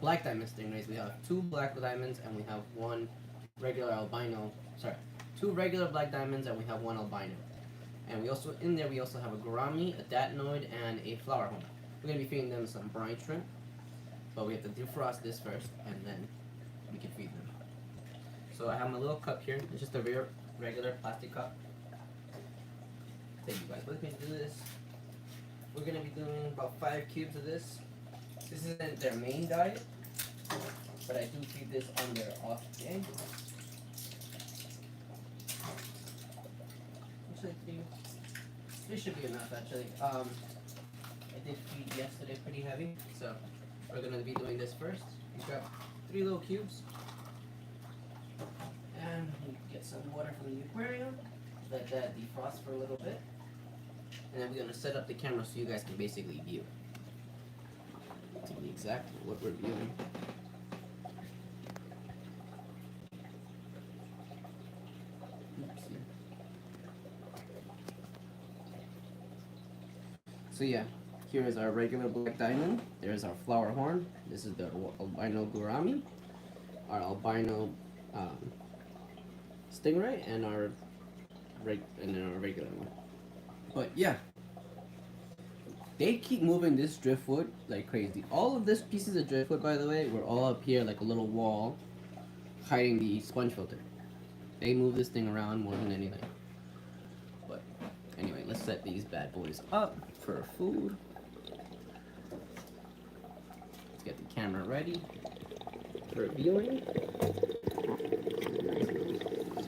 black diamond stingrays, we have 2 black diamonds and we have 1 regular albino. Sorry, 2 regular black diamonds and we have 1 albino. And we also in there we also have a gourami, a datnoid, and a flower horn. We're gonna be feeding them some brine shrimp, but we have to defrost this first and then we can feed them. So I have my little cup here. It's just a regular plastic cup. Take you guys with me to do this. We're gonna be doing about 5 cubes of this. This isn't their main diet, but I do feed this on their off day. Actually, this should be enough. Actually, I did feed yesterday pretty heavy, so we're gonna be doing this first. We got 3 little cubes, and we get some water from the aquarium. Let that defrost for a little bit, and then we're gonna set up the camera so you guys can basically view. Tell me exactly what we're viewing. Oopsie. So yeah, here is our regular black diamond. There's our flower horn. This is the albino gourami, our albino stingray, and our regular one. But yeah, they keep moving this driftwood like crazy. All of these pieces of driftwood, by the way, were all up here like a little wall hiding the sponge filter. They move this thing around more than anything. But anyway, let's set these bad boys up for food. Let's get the camera ready for viewing.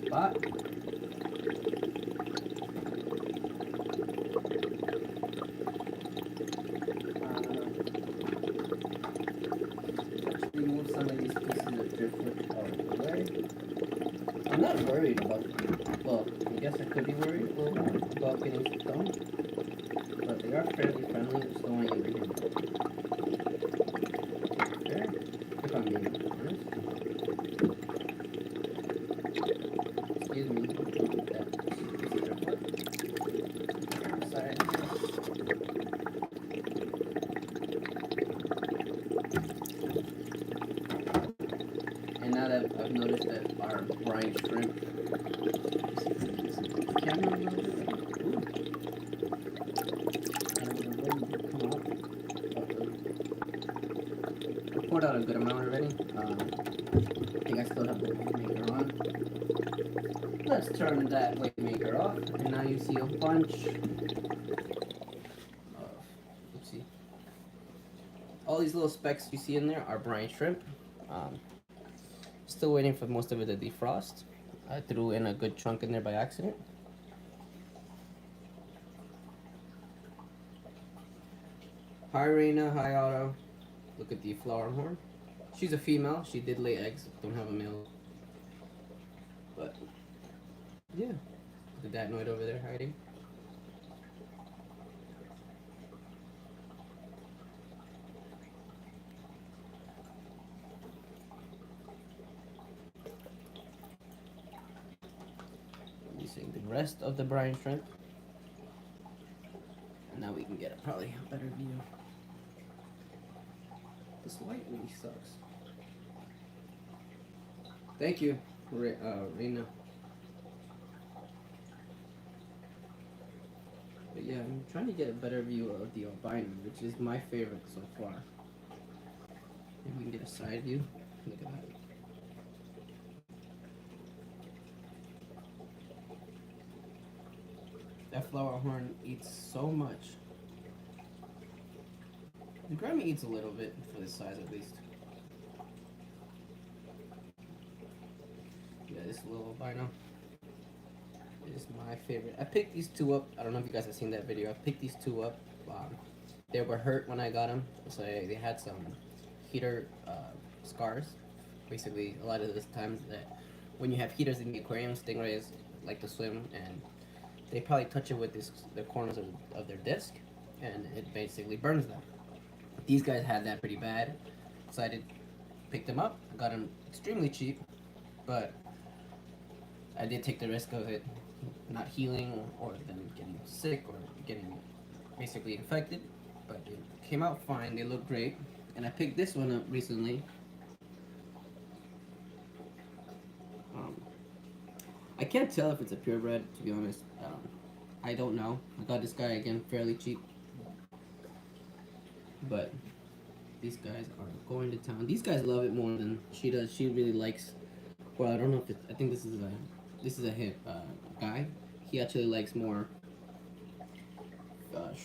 Spot. Remove some of these pieces of driftwood out of the way. I'm not worried about, well, I guess I could be worried a little bit about getting stung, but they are fairly friendly with stowing in the hand. Okay, if I'm being honest. Excuse me, that piece of driftwood. Sorry. And now that I've noticed that our brine shrimp camera a little bit. I poured out a good amount already. I think I still have the weight maker on. Let's turn that weight maker off, and now you see a bunch of, oopsie. All these little specks you see in there are brine shrimp. Still waiting for most of it to defrost. I threw in a good chunk in there by accident. Hi Reina, hi Otto. Look at the flower horn. She's a female. She did lay eggs. Don't have a male. But yeah, the datnoid over there hiding. Releasing the rest of the brine shrimp. And now we can get probably a better view. This light really sucks. Thank you, Reina. But yeah, I'm trying to get a better view of the albino, which is my favorite so far. Maybe we can get a side view. Look at that. That flower horn eats so much. The Grammy eats a little bit, for this size at least. Yeah, this little albino is my favorite. I picked these 2 up. I don't know if you guys have seen that video. I picked these 2 up. They were hurt when I got them, so they had some heater scars. Basically, a lot of the times that when you have heaters in the aquarium, stingrays like to swim, and they probably touch it with the corners of their disc, and it basically burns them. These guys had that pretty bad, so I did pick them up. I got them extremely cheap, but I did take the risk of it not healing or them getting sick or getting basically infected. But it came out fine. They look great. And I picked this one up recently. I can't tell if it's a purebred, to be honest. I don't know. I got this guy again fairly cheap. But these guys are going to town. These guys love it more than she does. She really likes. Well, I don't know if it's. I think this is a hit guy. He actually likes more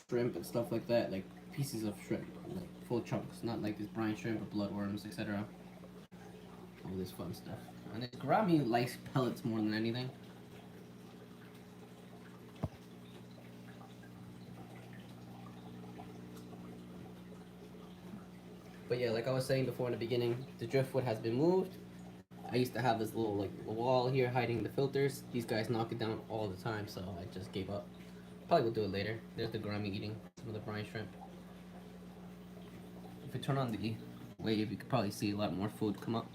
shrimp and stuff like that, like pieces of shrimp, like full chunks, not like this brine shrimp or bloodworms, etc. All this fun stuff. And this Grammy likes pellets more than anything. But yeah, like I was saying before in the beginning, the driftwood has been moved. I used to have this little like wall here hiding the filters. These guys knock it down all the time, so I just gave up. Probably will do it later. There's the Grammy eating some of the brine shrimp. If we turn on the wave, you could probably see a lot more food come up.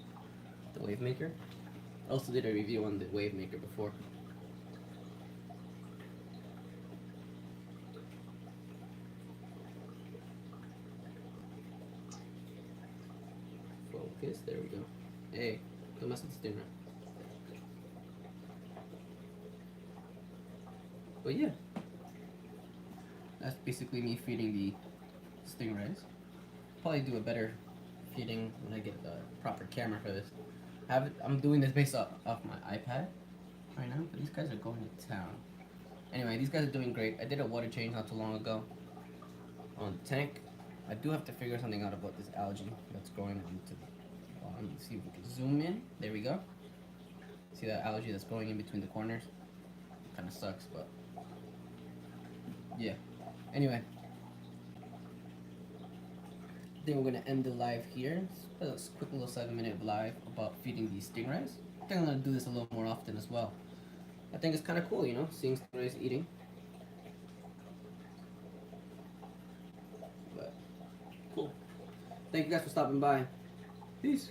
The wave maker. I also did a review on the wave maker before. Focus, there we go. Hey, don't mess with the stingray. But yeah, that's basically me feeding the stingrays. Probably do a better feeding when I get the proper camera for this. I'm doing this based off my iPad right now, but these guys are going to town. Anyway, these guys are doing great. I did a water change not too long ago on the tank. I do have to figure something out about this algae that's growing onto the bottom. Let's see if we can zoom in. There we go. See that algae that's growing in between the corners? Kind of sucks, but yeah. Anyway, I think we're gonna end the live here. It's a quick little 7-minute live about feeding these stingrays. I think I'm gonna do this a little more often as well. I think it's kind of cool, you know, seeing stingrays eating. But cool. Thank you guys for stopping by. Peace.